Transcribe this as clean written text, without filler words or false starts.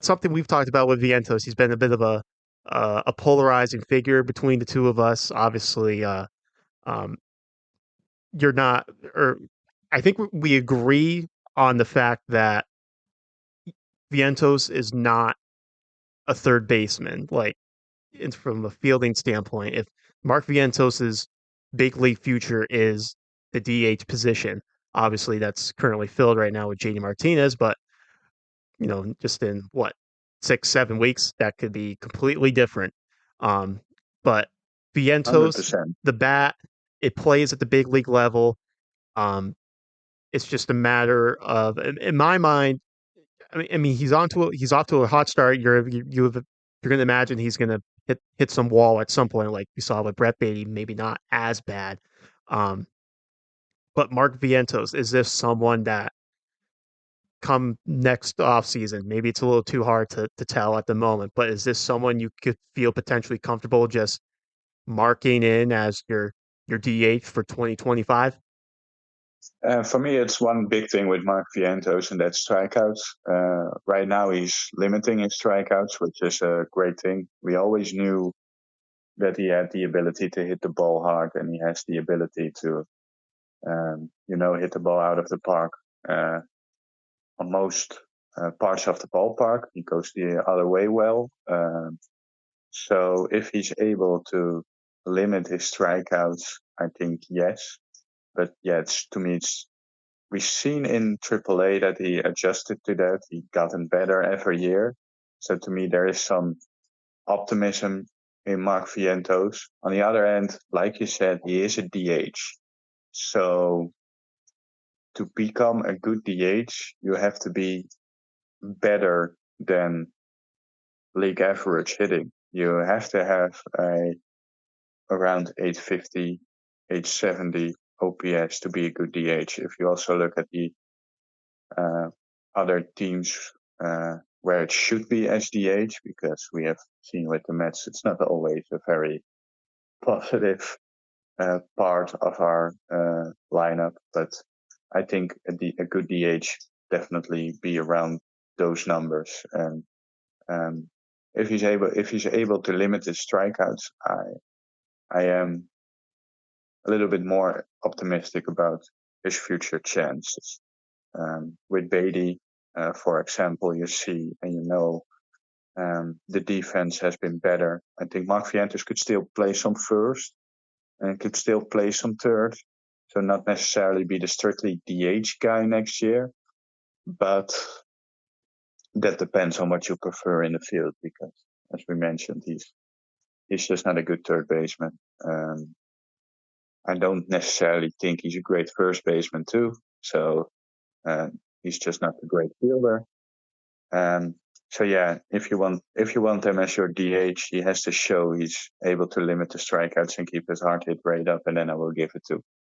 something we've talked about with Vientos. He's been a bit of a polarizing figure between the two of us. Obviously, um, you're not, or I think we agree on the fact that Vientos is not a third baseman. Like, it's from a fielding standpoint, if Mark Vientos's big league future is the DH position, obviously that's currently filled right now with JD Martinez, but just in what 6 7 weeks, that could be completely different. But Hundred Vientos, percent. the bat, it plays at the big league level. Um, it's just a matter of, in my mind, I mean, he's off to a hot start. You're going to imagine he's going to hit some wall at some point, like we saw with Brett Beatty. Maybe not as bad, um, but Mark Vientos, is this someone that come next off season? Maybe it's a little too hard to tell at the moment, but is this someone you could feel potentially comfortable just marking in as your DH for 2025? For me, it's one big thing with Mark Vientos, and that's strikeouts. Right now, he's limiting his strikeouts, which is a great thing. We always knew that he had the ability to hit the ball hard, and he has the ability to, hit the ball out of the park uh, on most parts of the ballpark. He goes the other way well. So if he's able to limit his strikeouts, I think yes. But yeah, to me, we've seen in AAA that he adjusted to that. He gotten better every year. So to me, there is some optimism in Mark Vientos. On the other end, like you said, he is a DH. So to become a good DH, you have to be better than league average hitting. You have to have a around 850, 870 OPS to be a good DH. If you also look at the uh, other teams where it should be SDH, because we have seen with the Mets, it's not always a very positive part of our lineup. But I think a good DH definitely be around those numbers. And um, if he's able to limit his strikeouts, I am a little bit more optimistic about his future chances. With Beatty, for example, you see and the defense has been better. I think Mark Vientos could still play some first and could still play some third. So not necessarily be the strictly DH guy next year, but that depends on what you prefer in the field because, as we mentioned, he's just not a good third baseman. I don't necessarily think he's a great first baseman too. So he's just not a great fielder. Um, so yeah, if you want him as your DH, he has to show he's able to limit the strikeouts and keep his hard hit rate up, and then I will give it to.